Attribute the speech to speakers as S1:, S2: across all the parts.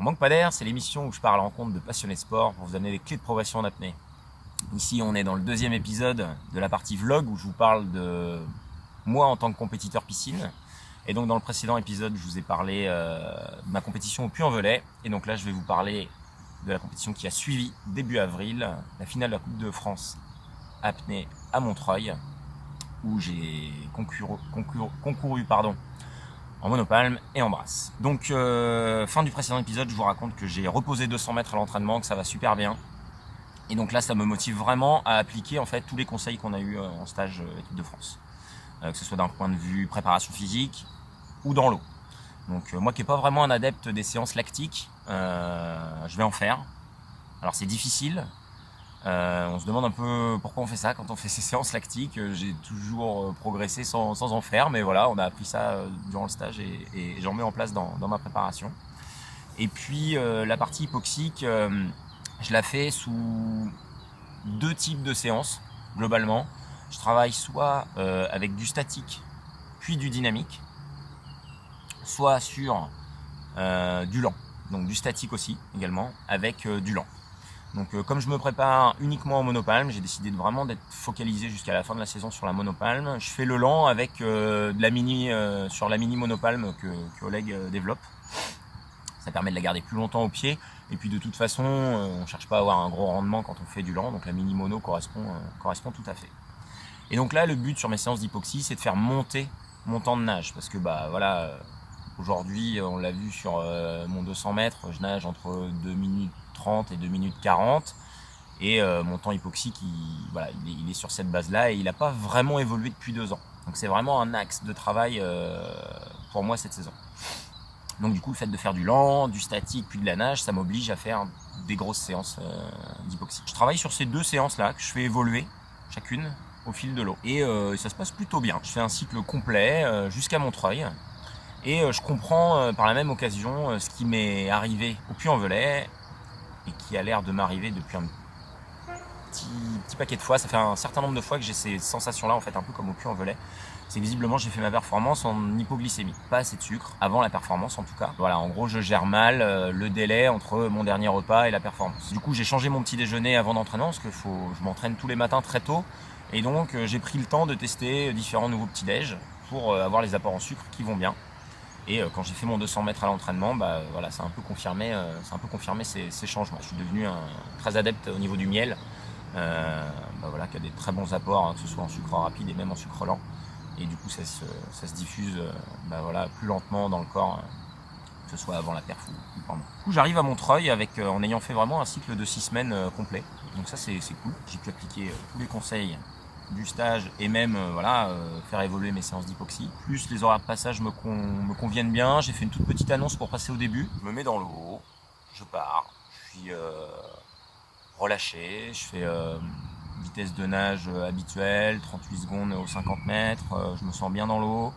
S1: On manque pas d'air, c'est l'émission où je pars à la rencontre de passionnés de sport pour vous donner les clés de progression en apnée. Ici, on est dans le deuxième épisode de la partie vlog où je vous parle de moi en tant que compétiteur piscine. Et donc dans le précédent épisode, je vous ai parlé de ma compétition au Puy-en-Velay. Et donc là, je vais vous parler de la compétition qui a suivi début avril, la finale de la Coupe de France apnée à Montreuil, où j'ai concouru en monopalme et en brasse. Donc fin du précédent épisode, je vous raconte que j'ai reposé 200 mètres à l'entraînement, que ça va super bien. Et donc là, ça me motive vraiment à appliquer en fait tous les conseils qu'on a eu en stage équipe de France, que ce soit d'un point de vue préparation physique ou dans l'eau. Donc moi qui n'ai pas vraiment un adepte des séances lactiques, je vais en faire. Alors c'est difficile. On se demande un peu pourquoi on fait ça quand on fait ces séances lactiques. J'ai toujours progressé sans en faire, mais voilà, on a appris ça durant le stage et j'en mets en place dans ma préparation. Et puis la partie hypoxique, je la fais sous deux types de séances globalement. Je travaille soit avec du statique puis du dynamique, soit sur du lent, donc du statique aussi également avec du lent. Donc comme je me prépare uniquement en monopalme, j'ai décidé de vraiment d'être focalisé jusqu'à la fin de la saison sur la monopalme. Je fais le lent avec de la mini sur la mini monopalme que Oleg développe. Ça permet de la garder plus longtemps au pied. Et puis de toute façon, on ne cherche pas à avoir un gros rendement quand on fait du lent. Donc la mini mono correspond tout à fait. Et donc là, le but sur mes séances d'hypoxie, c'est de faire monter mon temps de nage. Parce que aujourd'hui, on l'a vu sur mon 200 mètres, je nage entre 2 minutes 30 et 2 minutes 40. Et mon temps hypoxique, il est sur cette base-là et il n'a pas vraiment évolué depuis 2 ans. Donc c'est vraiment un axe de travail pour moi cette saison. Donc du coup, le fait de faire du lent, du statique, puis de la nage, ça m'oblige à faire des grosses séances d'hypoxie. Je travaille sur ces deux séances-là que je fais évoluer chacune au fil de l'eau. Et ça se passe plutôt bien. Je fais un cycle complet jusqu'à Montreuil. Et je comprends par la même occasion ce qui m'est arrivé au Puy-en-Velay et qui a l'air de m'arriver depuis un petit paquet de fois. Ça fait un certain nombre de fois que j'ai ces sensations-là, en fait, un peu comme au Puy-en-Velay. C'est que visiblement j'ai fait ma performance en hypoglycémie, pas assez de sucre, avant la performance en tout cas. Voilà, en gros je gère mal le délai entre mon dernier repas et la performance. Du coup j'ai changé mon petit déjeuner avant d'entraînement parce que je m'entraîne tous les matins très tôt. Et donc j'ai pris le temps de tester différents nouveaux petits déj pour avoir les apports en sucre qui vont bien. Et quand j'ai fait mon 200 mètres à l'entraînement, ça a un peu confirmé, ces changements. Je suis devenu très adepte au niveau du miel, qui a des très bons apports, que ce soit en sucre rapide et même en sucre lent. Et du coup ça se diffuse plus lentement dans le corps, que ce soit avant la perf ou pendant. Du coup j'arrive à Montreuil en ayant fait vraiment un cycle de 6 semaines complet. Donc ça c'est cool. J'ai pu appliquer tous les conseils du stage et même faire évoluer mes séances d'hypoxie. Plus les horaires de passage me conviennent bien. J'ai fait une toute petite annonce pour passer au début. Je me mets dans l'eau, je pars, je suis relâché, je fais vitesse de nage habituelle, 38 secondes aux 50 mètres, je me sens bien dans l'eau,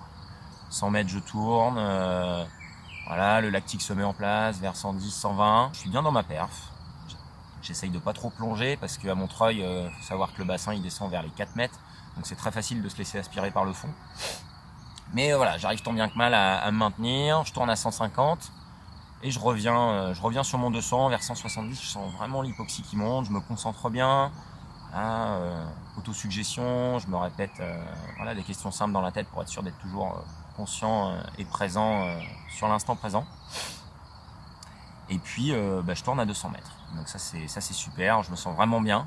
S1: 100 mètres je tourne, le lactique se met en place vers 110, 120, je suis bien dans ma perf. J'essaye de pas trop plonger parce qu'à Montreuil, faut savoir que le bassin il descend vers les 4 mètres, donc c'est très facile de se laisser aspirer par le fond. Mais j'arrive tant bien que mal à me maintenir, je tourne à 150 et je reviens sur mon 200 vers 170, je sens vraiment l'hypoxie qui monte, je me concentre bien. Autosuggestion, je me répète des questions simples dans la tête pour être sûr d'être toujours conscient et présent sur l'instant présent. Et puis je tourne à 200 mètres. Donc ça c'est super, je me sens vraiment bien.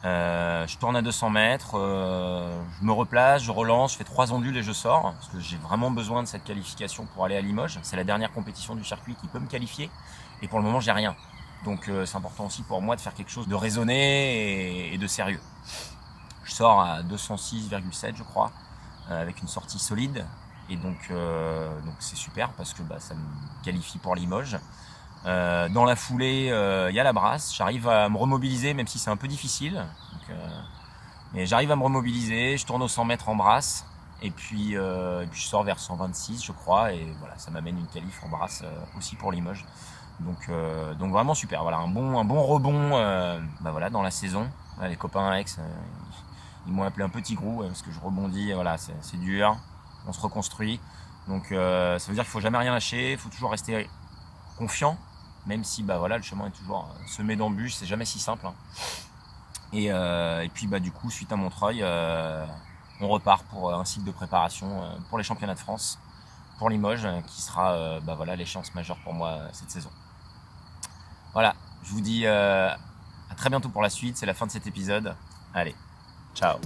S1: Je tourne à 200 mètres, je me replace, je relance, je fais 3 ondules et je sors. Parce que j'ai vraiment besoin de cette qualification pour aller à Limoges. C'est la dernière compétition du circuit qui peut me qualifier. Et pour le moment j'ai rien. Donc c'est important aussi pour moi de faire quelque chose de raisonné et de sérieux. Je sors à 206,7 je crois, avec une sortie solide. Et donc c'est super parce que ça me qualifie pour Limoges. Dans la foulée, y a la brasse. J'arrive à me remobiliser même si c'est un peu difficile. Mais j'arrive à me remobiliser, je tourne aux 100 mètres en brasse. Et puis je sors vers 126 je crois. Et voilà, ça m'amène une qualif en brasse aussi pour Limoges. Donc vraiment super, un bon rebond dans la saison. Les copains à Aix, ils m'ont appelé un petit grou parce que je rebondis, c'est dur, on se reconstruit. Donc ça veut dire qu'il faut jamais rien lâcher, il faut toujours rester confiant même si le chemin est toujours semé d'embûches, c'est jamais si simple. Et puis du coup, suite à Montreuil, on repart pour un cycle de préparation pour les championnats de France, pour Limoges, qui sera l'échéance majeure pour moi cette saison. Voilà, je vous dis à très bientôt pour la suite, c'est la fin de cet épisode. Allez, ciao.